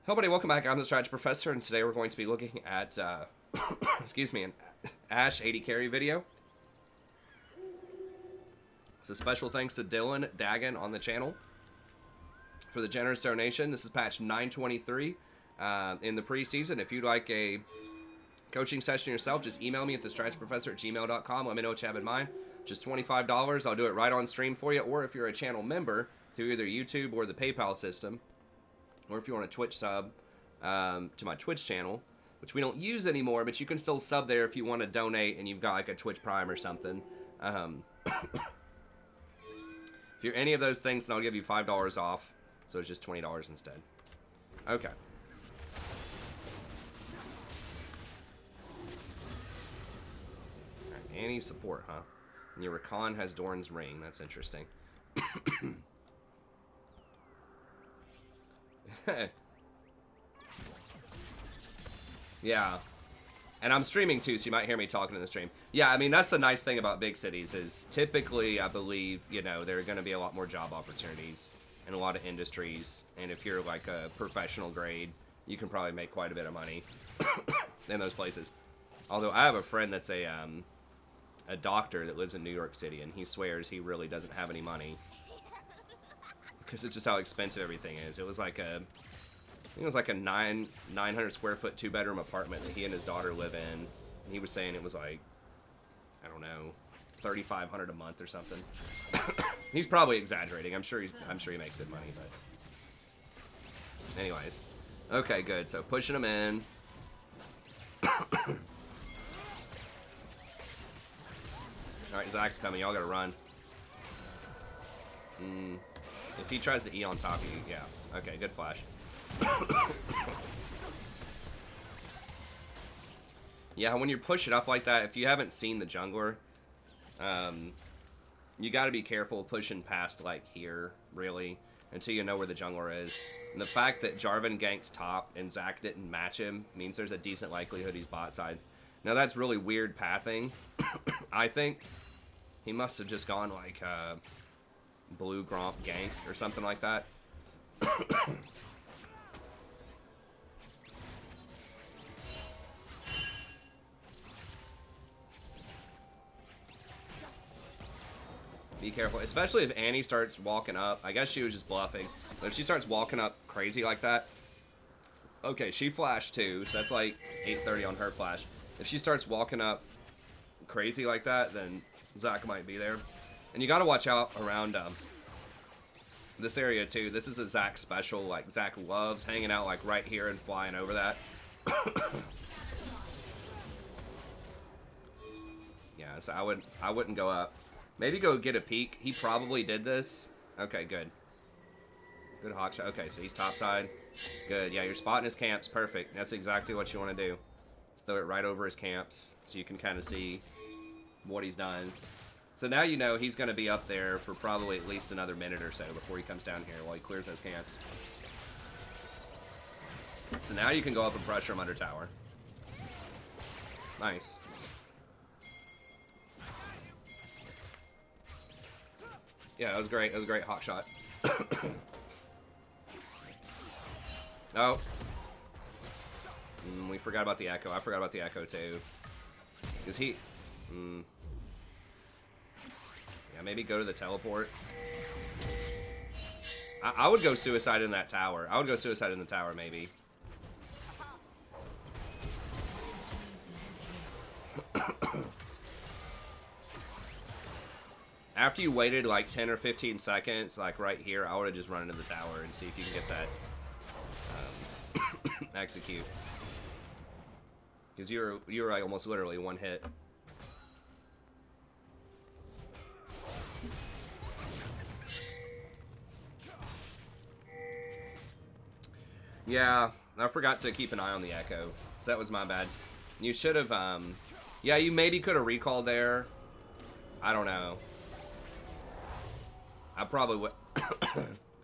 Hello, everybody. Welcome back. I'm the Strategy Professor, and today we're going to be looking at, excuse me, an Ashe 80 carry video. So special thanks to Dylan Dagan on the channel for the generous donation. This is patch 923 in the preseason. If you'd like a coaching session yourself, just email me at thestrategyprofessor@gmail.com. Let me know what you have in mind. Just $25. I'll do it right on stream for you. Or if you're a channel member through either YouTube or the PayPal system, or if you want a Twitch sub to my Twitch channel, which we don't use anymore, but you can still sub there if you want to donate and you've got like a Twitch Prime or something. If you're any of those things, then I'll give you $5 off, so it's just $20 instead. Okay. Right, Annie support, huh? And your Rakan has Dorn's ring. That's interesting. Yeah. And I'm streaming too, so you might hear me talking in the stream. Yeah, I mean, that's the nice thing about big cities is typically, I believe, you know, there are going to be a lot more job opportunities and a lot of industries. And if you're like a professional grade, you can probably make quite a bit of money in those places. Although I have a friend that's a doctor that lives in New York City, and he swears he really doesn't have any money because it's just how expensive everything is. It was like a... I think it was like a 900 square foot 2-bedroom apartment that he and his daughter live in. And he was saying it was like, I don't know, $3,500 a month or something. He's probably exaggerating. I'm sure he makes good money, but anyways. Okay, good. So pushing him in. All right, Zach's coming. Y'all gotta run. If he tries to E on top of you, yeah. Okay, good flash. Yeah, when you push it up like that, if you haven't seen the jungler, you got to be careful pushing past like here, really, until you know where the jungler is. And the fact that Jarvan ganked top and Zac didn't match him means there's a decent likelihood he's bot side. Now that's really weird pathing. I think he must have just gone like blue Gromp gank or something like that. Be careful, especially if Annie starts walking up. I guess she was just bluffing. But if she starts walking up crazy like that... Okay, she flashed too, so that's like 8:30 on her flash. If she starts walking up crazy like that, then Zac might be there. And you gotta watch out around this area too. This is a Zac special. Like, Zac loves hanging out like right here and flying over that. Yeah, so I wouldn't go up. Maybe go get a peek. He probably did this. Okay, good. Good hawk shot. Okay, so he's topside. Good. Yeah, you're spotting his camps. Perfect. That's exactly what you want to do. Just throw it right over his camps so you can kind of see what he's done. So now you know he's going to be up there for probably at least another minute or so before he comes down here while he clears those camps. So now you can go up and pressure him under tower. Nice. Yeah, that was great. That was a great hawk shot. Oh. We forgot about the echo. I forgot about the echo too. Because he... Yeah, maybe go to the teleport. I would go suicide in that tower. I would go suicide in the tower, maybe. After you waited like 10 or 15 seconds, like right here, I would have just run into the tower and see if you can get that execute. Because you were like almost literally one hit. Yeah, I forgot to keep an eye on the echo. So that was my bad. You should have, yeah, you maybe could have recalled there. I don't know. I probably would.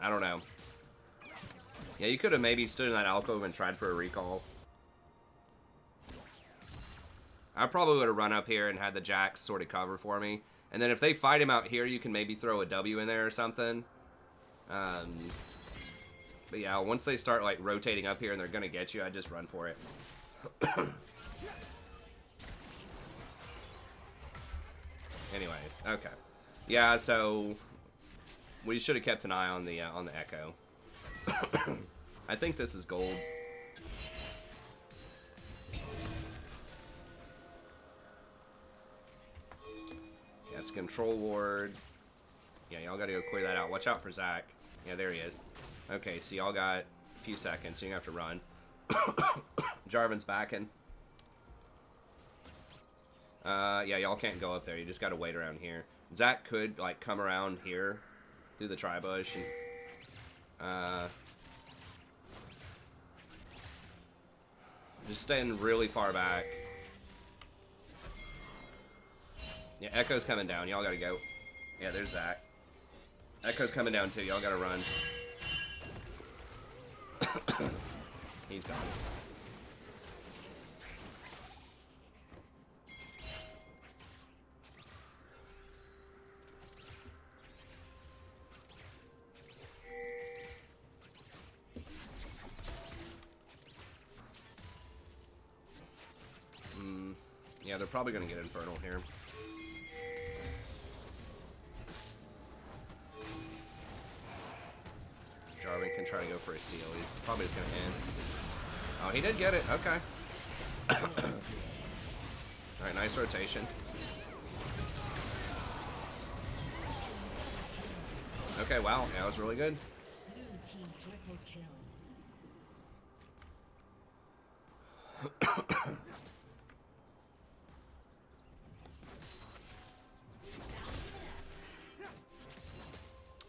I don't know. Yeah, you could have maybe stood in that alcove and tried for a recall. I probably would have run up here and had the Jax sort of cover for me. And then if they fight him out here, you can maybe throw a W in there or something. But yeah, once they start like rotating up here and they're gonna get you, I just run for it. Anyways, okay. Yeah, so we should have kept an eye on the Echo. I think this is gold. Yes, control ward. Yeah, y'all gotta go clear that out. Watch out for Zach. Yeah, there he is. Okay, so y'all got a few seconds, so you have to run. Jarvan's backing. Yeah, y'all can't go up there. You just gotta wait around here. Zach could, like, come around here through the tri-bush and, just staying really far back. Yeah, Echo's coming down. Y'all gotta go. Yeah, there's Zach. Echo's coming down too. Y'all gotta run. He's gone. Yeah, they're probably gonna get Infernal here. Jarvan can try to go for a steal. He's probably just gonna end. Oh, he did get it. Okay. Alright, nice rotation. Okay, wow. Yeah, that was really good.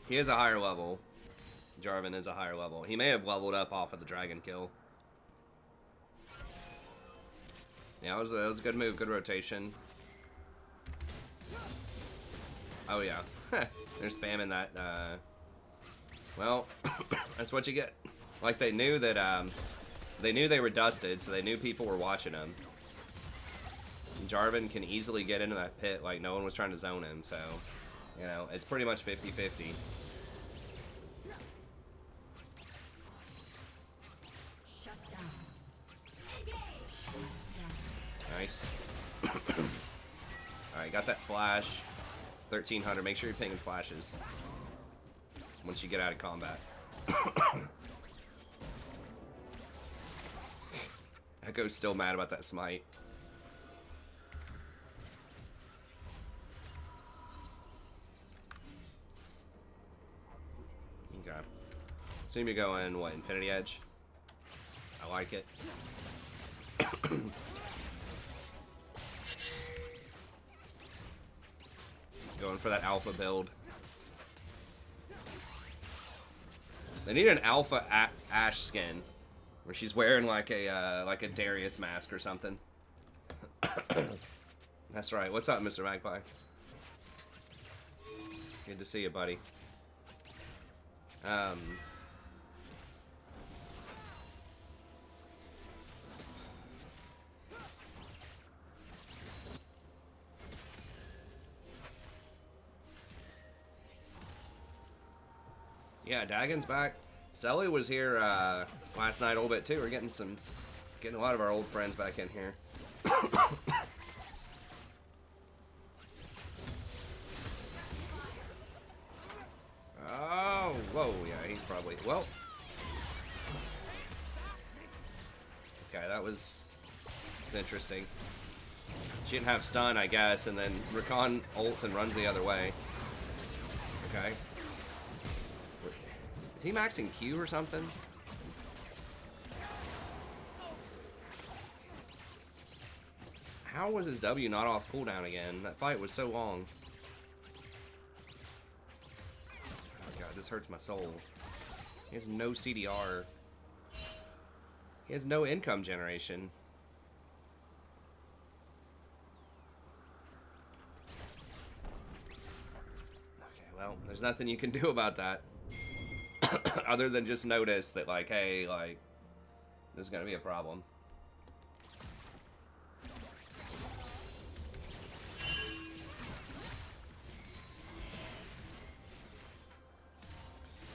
He is a higher level. Jarvan is a higher level. He may have leveled up off of the dragon kill. Yeah, it was a good move, good rotation. Oh yeah, they're spamming that. Well, that's what you get. Like they knew that they were dusted, so they knew people were watching them. Jarvan can easily get into that pit, like no one was trying to zone him, so you know it's pretty much 50-50. Nice. Alright, got that flash. It's 1300. Make sure you're pinging flashes once you get out of combat. Echo's still mad about that smite. Okay. Assume you're going, what, Infinity Edge? I like it. Going for that alpha build. They need an alpha Ashe skin, where she's wearing like a Darius mask or something. That's right. What's up, Mr. Magpie? Good to see you, buddy. Yeah, Dagon's back. Selly was here last night a little bit too. We're getting a lot of our old friends back in here. Oh, whoa, yeah, he's probably, well. Okay, that's interesting. She didn't have stun, I guess, and then Rakan ults and runs the other way. Okay. Is he maxing Q or something? How was his W not off cooldown again? That fight was so long. Oh god, this hurts my soul. He has no CDR. He has no income generation. Okay, well, there's nothing you can do about that. Other than just notice that, like, hey, like, this is gonna be a problem.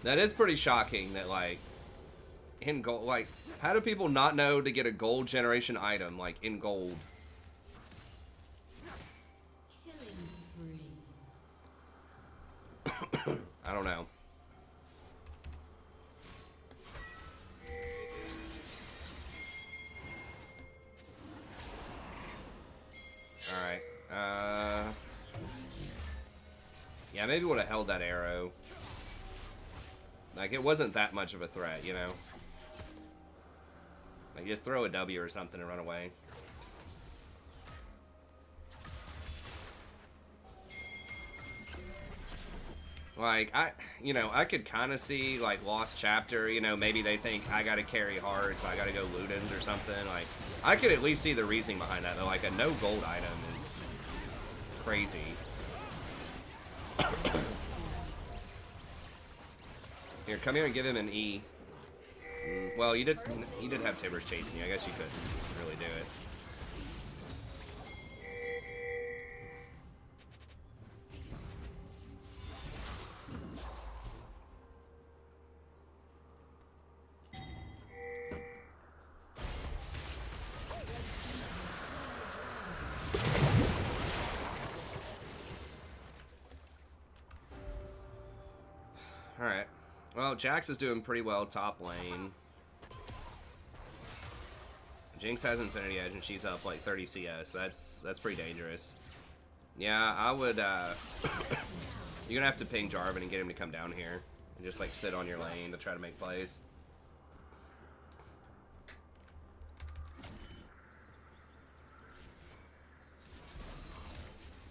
That is pretty shocking that, like, In gold, like, how do people not know to get a gold generation item, like, in gold? I don't know. Alright. Yeah, maybe would have held that arrow. Like, it wasn't that much of a threat, you know? Like, just throw a W or something and run away. Like, you know, I could kind of see, like, Lost Chapter, you know, maybe they think I gotta carry hard, so I gotta go Ludens or something. Like, I could at least see the reasoning behind that, though. Like, a no gold item is crazy. Here, come here and give him an E. Well, you did have Tibbers chasing you. I guess you couldn't really do it. Alright. Well, Jax is doing pretty well top lane. Jinx has Infinity Edge and she's up like 30 CS. That's pretty dangerous. Yeah, I would, you're gonna have to ping Jarvan and get him to come down here. And just like sit on your lane to try to make plays.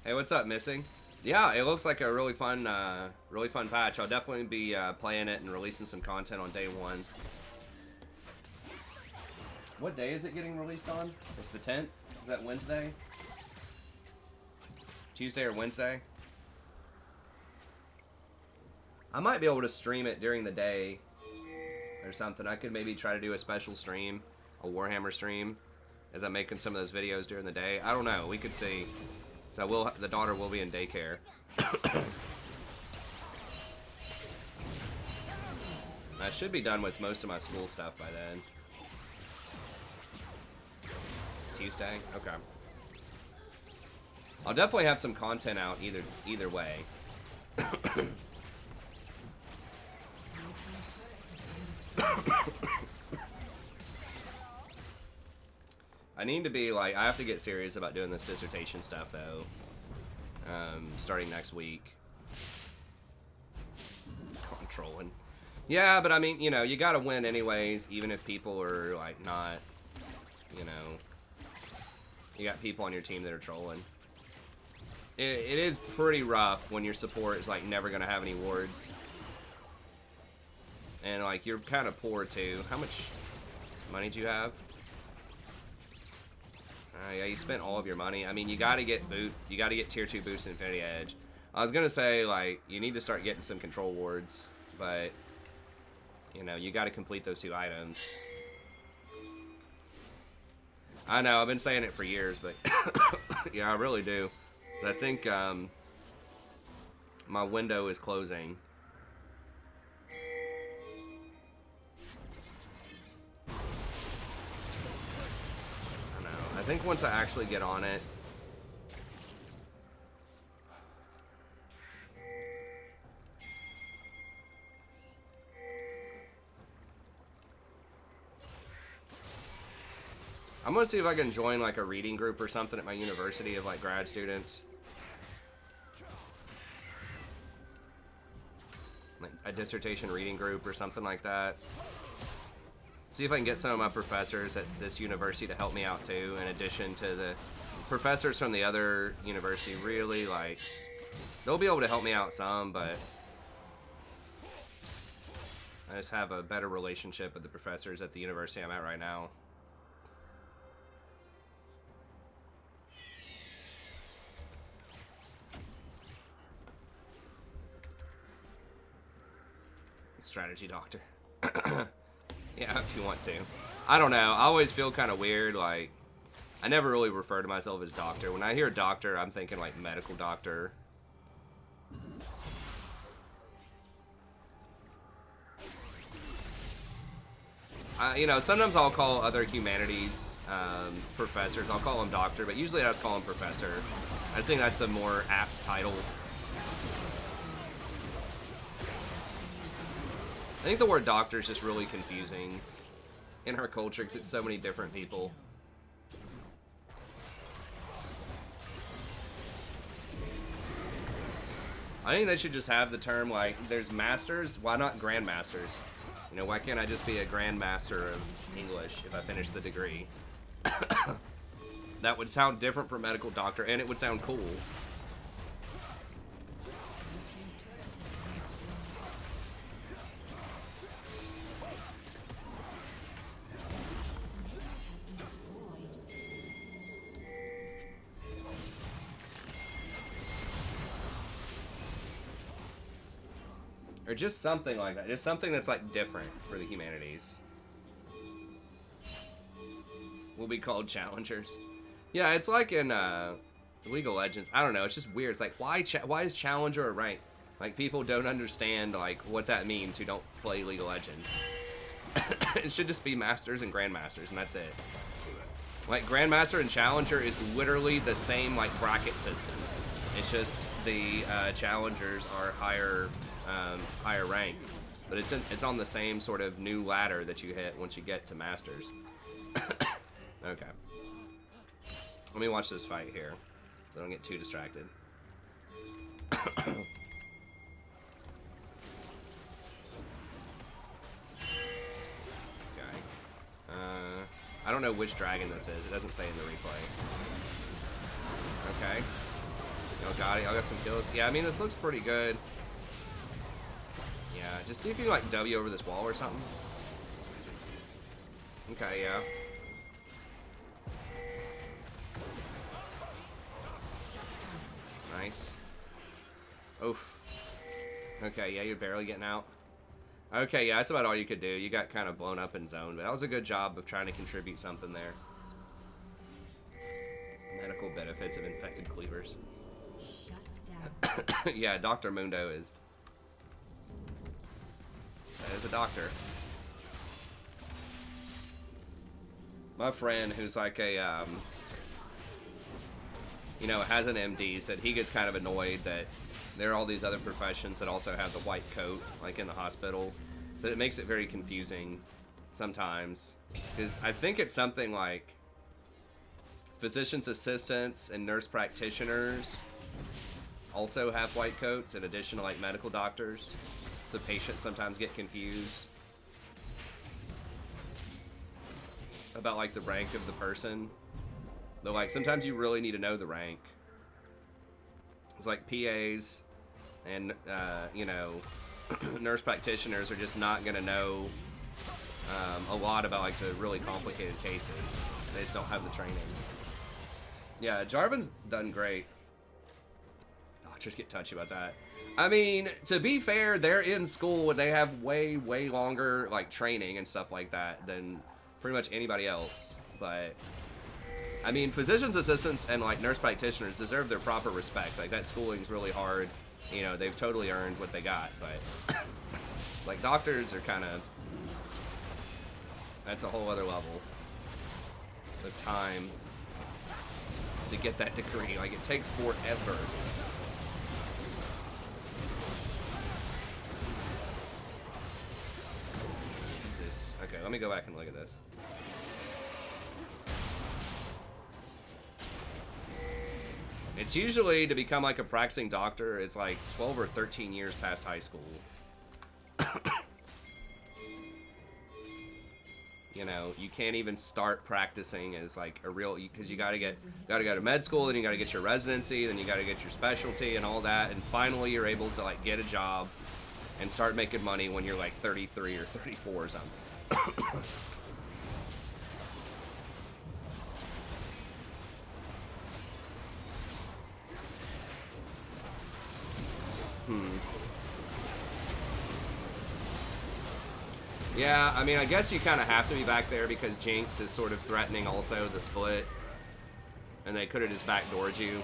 Hey, what's up, Missing? Yeah, it looks like a really fun patch. I'll definitely be playing it and releasing some content on day 1. What day is it getting released on? It's the 10th? Is that Wednesday? Tuesday or Wednesday? I might be able to stream it during the day or something. I could maybe try to do a special stream, a Warhammer stream, as I'm making some of those videos during the day. I don't know. We could see. So the daughter will be in daycare. I should be done with most of my school stuff by then. Tuesday? Okay. I'll definitely have some content out either way. I need to be like, I have to get serious about doing this dissertation stuff though. Starting next week. Controlling. Yeah, but I mean, you know, you gotta win anyways, even if people are like not, you know, you got people on your team that are trolling. It is pretty rough when your support is like never gonna have any wards. And like you're kind of poor too. How much money do you have? Yeah, you spent all of your money. I mean, you gotta get tier 2 boost and Infinity Edge. I was gonna say like you need to start getting some control wards, but you know, you gotta complete those 2 items. I know, I've been saying it for years, but yeah, I really do. I think my window is closing. I know. I think once I actually get on it, I'm gonna see if I can join like a reading group or something at my university of like grad students. Like a dissertation reading group or something like that. See if I can get some of my professors at this university to help me out too, in addition to the professors from the other university. Really, like, they'll be able to help me out some, but I just have a better relationship with the professors at the university I'm at right now. Strategy doctor. Yeah, if you want to. I don't know. I always feel kind of weird. Like, I never really refer to myself as doctor. When I hear doctor, I'm thinking like medical doctor. You know, sometimes I'll call other humanities professors. I'll call them doctor, but usually I just call them professor. I just think that's a more apt title. I think the word doctor is just really confusing in our culture because it's so many different people. I think they should just have the term, like, there's masters, why not grandmasters? You know, why can't I just be a grandmaster of English if I finish the degree? That would sound different for medical doctor, and it would sound cool. Or just something like that. Just something that's, like, different for the humanities. Will be called challengers. Yeah, it's like in League of Legends. I don't know. It's just weird. It's like, why is challenger a rank? Like, people don't understand, like, what that means who don't play League of Legends. It should just be masters and grandmasters, and that's it. Like, grandmaster and challenger is literally the same, like, bracket system. It's just the challengers are higher rank, but it's on the same sort of new ladder that you hit once you get to masters. Okay, let me watch this fight here so I don't get too distracted. Okay, I don't know which dragon this is. It doesn't say in the replay. Okay, oh god, I got some kills. Yeah, I mean, this looks pretty good. Yeah, just see if you can, like, W over this wall or something. Okay, yeah. Nice. Oof. Okay, yeah, you're barely getting out. Okay, yeah, that's about all you could do. You got kind of blown up in zone, but that was a good job of trying to contribute something there. Medical benefits of infected cleavers. Yeah, Dr. Mundo is... That is a doctor. My friend, who's like a, you know, has an MD, said he gets kind of annoyed that there are all these other professions that also have the white coat, like in the hospital. So it makes it very confusing sometimes. Because I think it's something like physician's assistants and nurse practitioners also have white coats in addition to, like, medical doctors. So patients sometimes get confused about, like, the rank of the person. Though, like, sometimes you really need to know the rank. It's like PAs and, you know, nurse practitioners are just not going to know a lot about, like, the really complicated cases. They just don't have the training. Yeah, Jarvan's done great. Doctors get touchy about that. I mean, to be fair, they're in school and they have way, way longer, like, training and stuff like that than pretty much anybody else. But, I mean, physician's assistants and, like, nurse practitioners deserve their proper respect. Like, that schooling's really hard. You know, they've totally earned what they got. But, like, doctors are kind of... That's a whole other level of time to get that degree. Like, it takes forever. Jesus. Okay, let me go back and look at this. It's usually, to become like a practicing doctor, it's like 12 or 13 years past high school. You know, you can't even start practicing as like a real, because you gotta go to med school, then you gotta get your residency, then you gotta get your specialty and all that, and finally you're able to like get a job and start making money when you're like 33 or 34 or something. Yeah, I mean, I guess you kind of have to be back there because Jinx is sort of threatening also the split. And they could have just backdoored you.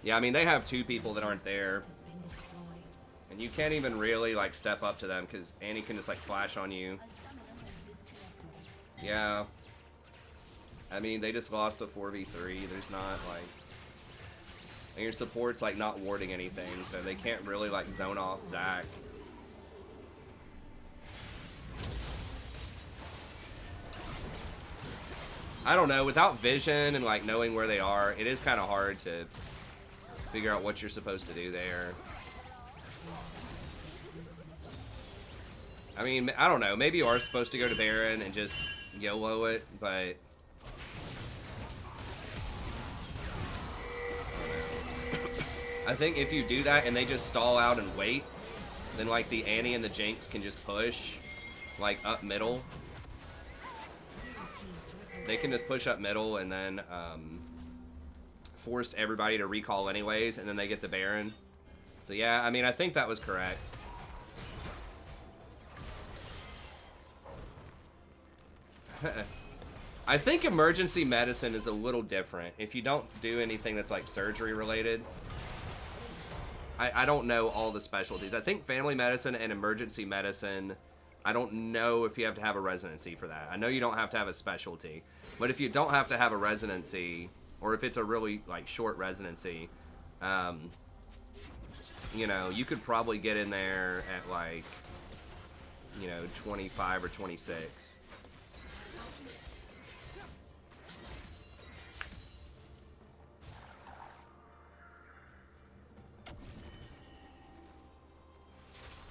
Yeah, I mean, they have two people that aren't there. And you can't even really, like, step up to them because Annie can just, like, flash on you. Yeah. I mean, they just lost a 4v3. There's not, like... And your support's, like, not warding anything, so they can't really, like, zone off Zac. I don't know. Without vision and, like, knowing where they are, it is kind of hard to figure out what you're supposed to do there. I mean, I don't know. Maybe you are supposed to go to Baron and just YOLO it, but... I think if you do that and they just stall out and wait, then like the Annie and the Jinx can just push like up middle. They can just push up middle and then force everybody to recall anyways, and then they get the Baron. So yeah, I mean, I think that was correct. I think emergency medicine is a little different. If you don't do anything that's like surgery related, I don't know all the specialties. I think family medicine and emergency medicine, I don't know if you have to have a residency for that. I know you don't have to have a specialty, but if you don't have to have a residency, or if it's a really like short residency, you know, you could probably get in there at like, you know, 25 or 26.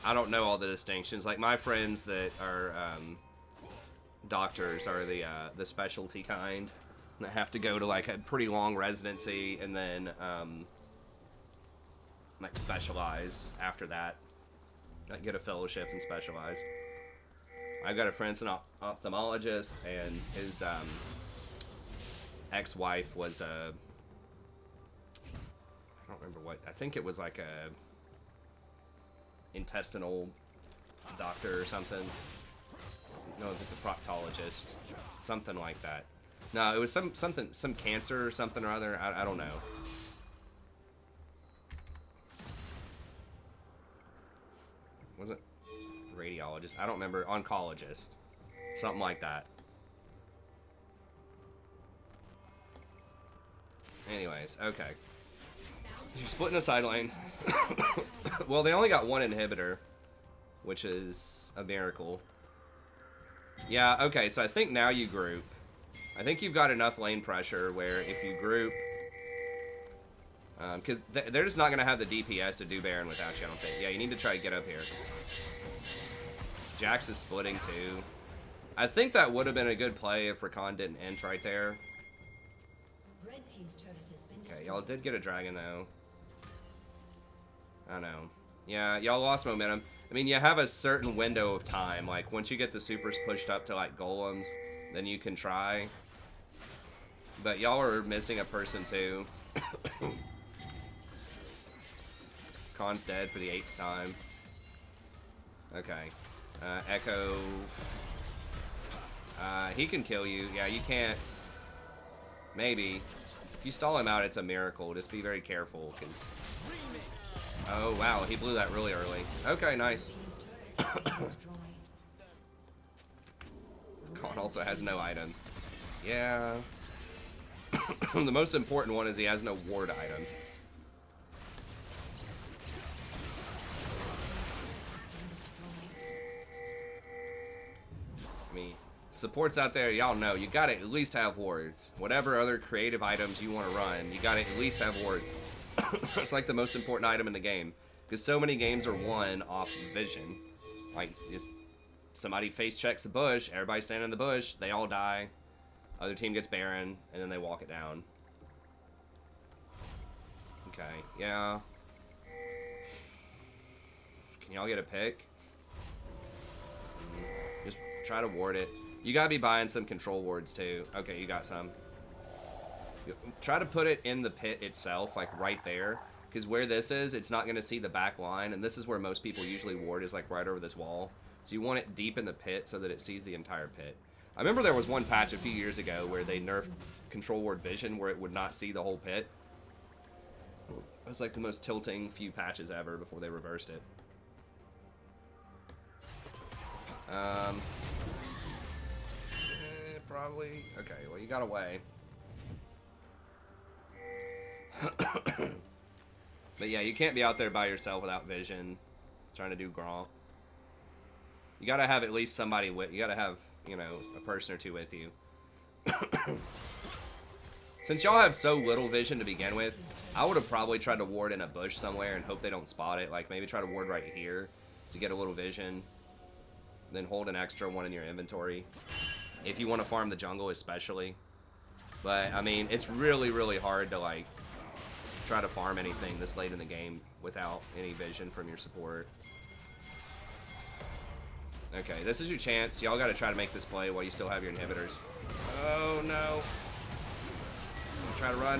I don't know all the distinctions. Like my friends that are doctors are the specialty kind that have to go to like a pretty long residency and then like specialize after that, like get a fellowship and specialize. I've got a friend, an ophthalmologist, and his ex-wife was a, I don't remember what, I think it was like a intestinal doctor or something. I don't know if it's a proctologist, something like that. No, it was some cancer or something or other. I don't know. Wasn't radiologist. I don't remember. Oncologist, something like that. Anyways, okay. You're splitting a side lane. Well, they only got one inhibitor, which is a miracle. Yeah, okay, so I think now you group. I think you've got enough lane pressure where if you group... Because they're just not going to have the DPS to do Baron without you, I don't think. Yeah, you need to try to get up here. Jax is splitting too. I think that would have been a good play if Rakan didn't int right there. Okay, y'all did get a dragon though. I don't know. Yeah, y'all lost momentum. I mean, you have a certain window of time. Like, once you get the supers pushed up to, like, golems, then you can try. But y'all are missing a person, too. Khan's dead for the 8th time. Okay. Echo. He can kill you. Yeah, you can't. Maybe. If you stall him out, it's a miracle. Just be very careful, because... Oh, wow, he blew that really early. Okay, nice. Khan also has no items. Yeah. The most important one is he has no ward item. I mean, supports out there, y'all know, you gotta at least have wards. Whatever other creative items you want to run, you gotta at least have wards. It's like the most important item in the game, because so many games are won off vision. Like, just somebody face checks a bush, everybody standing in the bush, they all die, other team gets Baron, and then they walk it down. Okay, yeah. Can y'all get a pick? Just try to ward it. You gotta be buying some control wards too. Okay, you got some. Try to put it in the pit itself, like right there, because where this is, it's not going to see the back line, and this is where most people usually ward, is like right over this wall. So you want it deep in the pit so that it sees the entire pit. I remember there was one patch a few years ago where they nerfed control ward vision, where it would not see the whole pit. It was like the most tilting few patches ever before they reversed it. probably. Okay, well, you got away. But yeah, you can't be out there by yourself without vision, trying to do Gromp. You gotta have at least somebody with. You gotta have, you know, a person or two with you. Since y'all have so little vision to begin with, I would have probably tried to ward in a bush somewhere and hope they don't spot it. Like, maybe try to ward right here to get a little vision. Then hold an extra one in your inventory. If you want to farm the jungle especially. But, I mean, it's really, really hard to, like, try to farm anything this late in the game without any vision from your support. Okay, this is your chance. Y'all got to try to make this play while you still have your inhibitors. Oh, no. Try to run.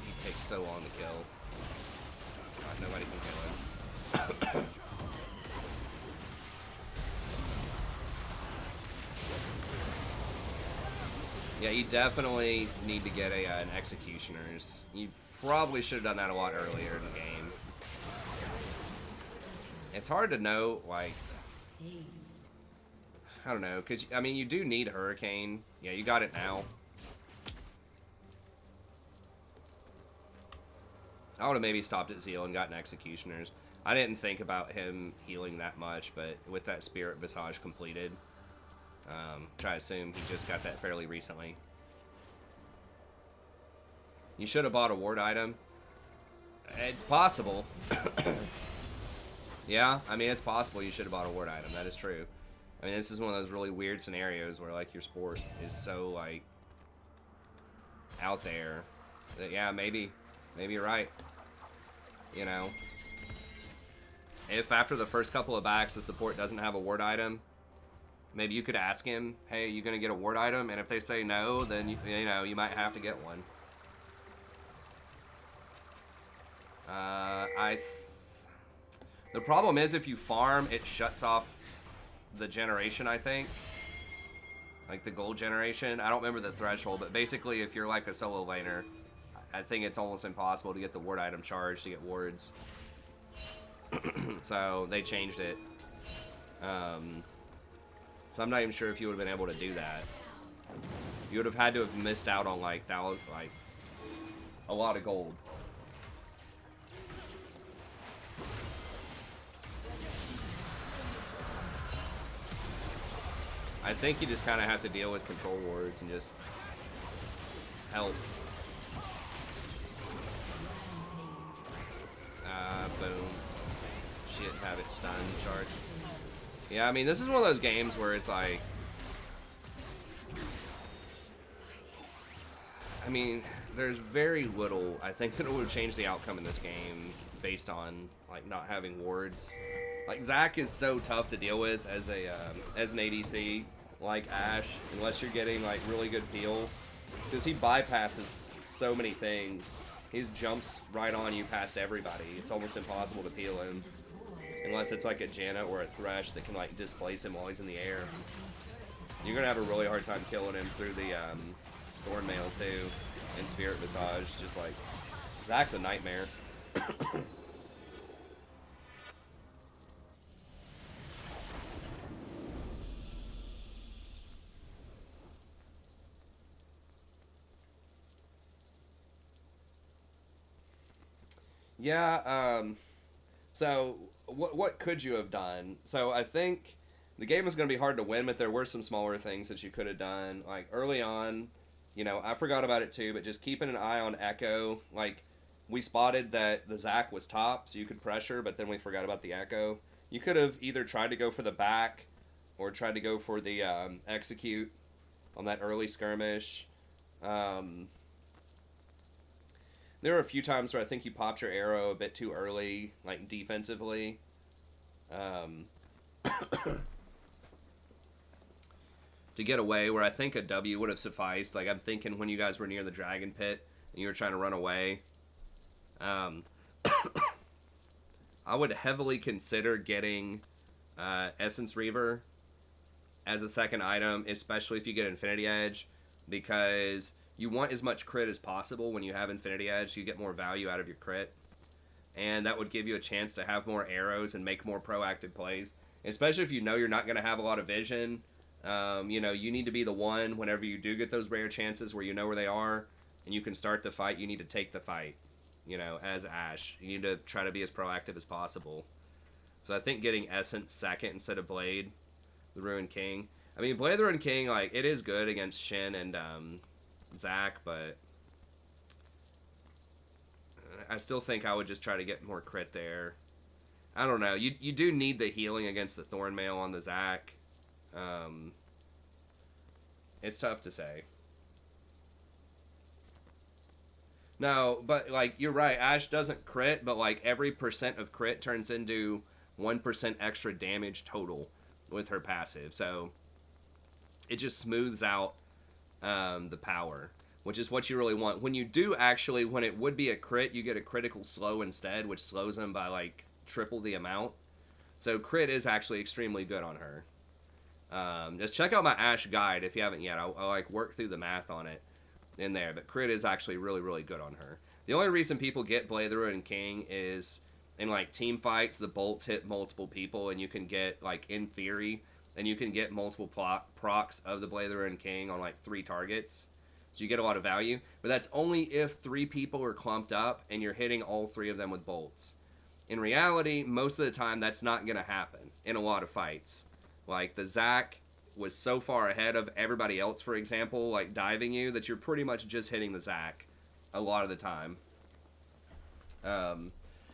He takes so long to kill. God, nobody can kill him. Yeah, you definitely need to get an Executioners. You probably should have done that a lot earlier in the game. It's hard to know, like... I don't know, because, I mean, you do need Hurricane. Yeah, you got it now. I would have maybe stopped at Zeal and gotten Executioners. I didn't think about him healing that much, but with that Spirit Visage completed, try to assume he just got that fairly recently. You should have bought a ward item. It's possible. Yeah, I mean, it's possible you should have bought a ward item. That is true. I mean, this is one of those really weird scenarios where, like, your sport is so, like, out there that, yeah, maybe you're right. You know, if after the first couple of backs the support doesn't have a ward item, maybe you could ask him, hey, are you going to get a ward item? And if they say no, then, you know, you might have to get one. The problem is if you farm, it shuts off the generation, I think. Like the gold generation. I don't remember the threshold, but basically if you're like a solo laner, I think it's almost impossible to get the ward item charged to get wards. So they changed it. So I'm not even sure if you would have been able to do that. You would have had to have missed out on like a lot of gold. I think you just kind of have to deal with control wards and just help. Boom. Shit, have it stun charge. Yeah, I mean, this is one of those games where it's like... I mean, there's very little, I think, that would change the outcome in this game based on, like, not having wards. Like, Zac is so tough to deal with as an ADC, like Ashe, unless you're getting, like, really good peel. Because he bypasses so many things. He jumps right on you past everybody. It's almost impossible to peel him. Unless it's like a Janna or a Thresh that can, like, displace him while he's in the air. You're going to have a really hard time killing him through the Thornmail, too. And Spirit Visage. Just, like, Zac's a nightmare. Yeah, so what could you have done? So I think the game was going to be hard to win, but there were some smaller things that you could have done. Like, early on, you know, I forgot about it too, but just keeping an eye on Echo. Like, we spotted that the Zac was top, so you could pressure, but then we forgot about the Echo. You could have either tried to go for the back or tried to go for the execute on that early skirmish. There were a few times where I think you popped your arrow a bit too early, like defensively. To get away, where I think a W would have sufficed. Like, I'm thinking when you guys were near the Dragon Pit and you were trying to run away. I would heavily consider getting Essence Reaver as a second item, especially if you get Infinity Edge, because you want as much crit as possible when you have Infinity Edge, so you get more value out of your crit. and that would give you a chance to have more arrows and make more proactive plays, especially if you know you're not going to have a lot of vision. You need to be the one whenever you do get those rare chances where you know where they are and you can start the fight. You need to take the fight. As Ashe, you need to try to be as proactive as possible. So I think getting Essence second instead of Blade, the Ruined King. I mean, Blade the Ruined King, like, it is good against Shin and Zac, but I still think I would just try to get more crit there. I don't know. You do need the healing against the Thornmail on the Zac. It's tough to say. No, but, like, you're right. Ashe doesn't crit, but, like, every percent of crit turns into 1% extra damage total with her passive. So it just smooths out the power, which is what you really want. When you do actually, when it would be a crit, you get a critical slow instead, which slows them by, like, triple the amount. So crit is actually extremely good on her. Just check out my Ashe guide if you haven't yet. I'll like work through the math on it in there, but crit is actually really, really good on her. The only reason people get Blade the Ruined King is in, like, team fights, the bolts hit multiple people, and you can get, like, in theory, and you can get multiple procs of the Blade the Ruined King on, like, 3 targets. So you get a lot of value, but that's only if 3 people are clumped up and you're hitting all 3 of them with bolts. In reality, most of the time, that's not going to happen in a lot of fights. Like, the Zac was so far ahead of everybody else, for example, like diving you, that you're pretty much just hitting the Zac a lot of the time.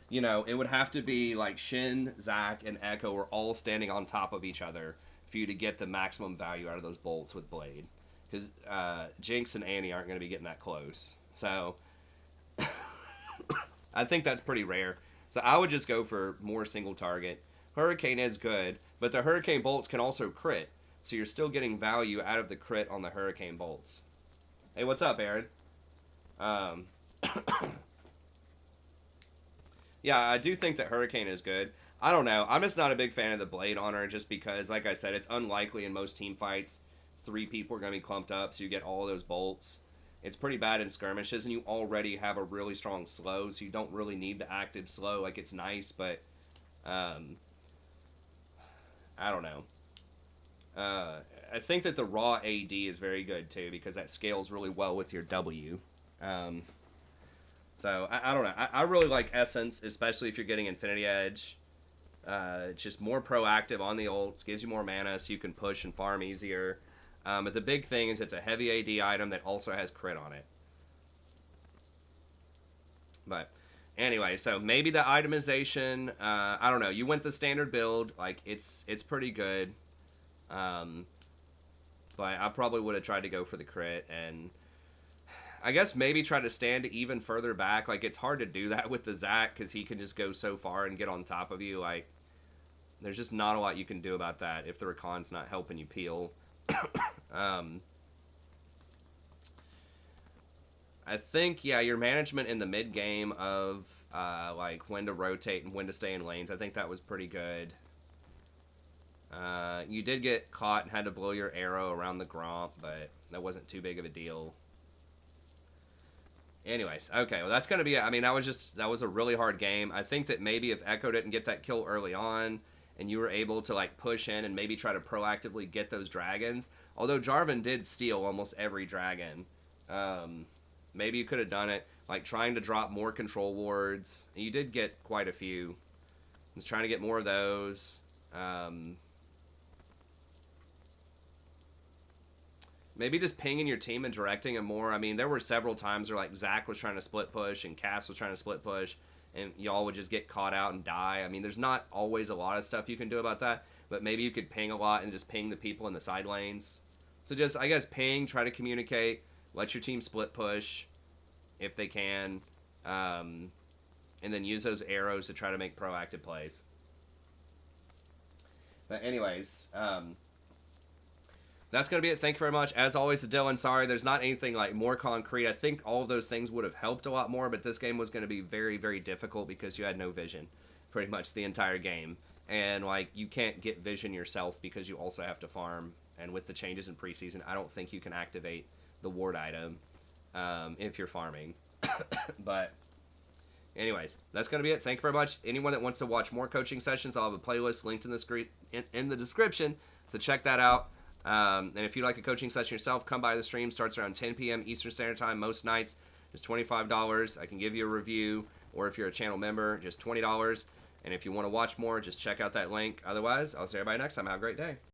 It would have to be like Shin, Zac, and Echo were all standing on top of each other for you to get the maximum value out of those bolts with Blade. Because Jinx and Annie aren't going to be getting that close. So I think that's pretty rare. So I would just go for more single target. Hurricane is good, but the Hurricane bolts can also crit. So you're still getting value out of the crit on the Hurricane bolts. Hey, what's up, Aaron? Yeah, I do think that Hurricane is good. I don't know. I'm just not a big fan of the Blade on her just because, like I said, it's unlikely in most team fights 3 people are going to be clumped up, so you get all those bolts. It's pretty bad in skirmishes, and you already have a really strong slow, so you don't really need the active slow. Like, it's nice, but I don't know. I think that the raw AD is very good, too, because that scales really well with your W. So, I don't know. I really like Essence, especially if you're getting Infinity Edge. It's just more proactive on the ults, gives you more mana so you can push and farm easier. But the big thing is it's a heavy AD item that also has crit on it. But anyway, so maybe the itemization, I don't know. You went the standard build. Like, it's pretty good. But I probably would have tried to go for the crit, and I guess maybe try to stand even further back. Like, it's hard to do that with the Zac because he can just go so far and get on top of you. Like, there's just not a lot you can do about that if the Rakan's not helping you peel. I think, yeah, your management in the mid game of like when to rotate and when to stay in lanes, I think that was pretty good. You did get caught and had to blow your arrow around the Gromp, but that wasn't too big of a deal. Anyways, okay, well, that's going to be it. I mean, that was a really hard game. I think that maybe if Echo didn't get that kill early on and you were able to, like, push in and maybe try to proactively get those dragons, although Jarvan did steal almost every dragon, maybe you could have done it, like, trying to drop more control wards. You did get quite a few. Just trying to get more of those. Maybe just pinging your team and directing them more. I mean, there were several times where, like, Zac was trying to split push and Cass was trying to split push, and y'all would just get caught out and die. I mean, there's not always a lot of stuff you can do about that, but maybe you could ping a lot and just ping the people in the side lanes. So just, I guess, ping, try to communicate, let your team split push if they can, and then use those arrows to try to make proactive plays. But anyways, that's going to be it. Thank you very much. As always, Dylan, sorry, there's not anything like more concrete. I think all of those things would have helped a lot more, but this game was going to be very, very difficult because you had no vision pretty much the entire game. And, like, you can't get vision yourself because you also have to farm. And with the changes in preseason, I don't think you can activate the ward item if you're farming. But Anyways, that's going to be it. Thank you very much. Anyone that wants to watch more coaching sessions, I'll have a playlist linked in the description, so check that out. And if you'd like a coaching session yourself, come by the stream. Starts around 10 p.m. Eastern Standard Time most nights. It's $25. I can give you a review, or if you're a channel member, just $20. And if you want to watch more, just check out that link. Otherwise, I'll see everybody next time. Have a great day.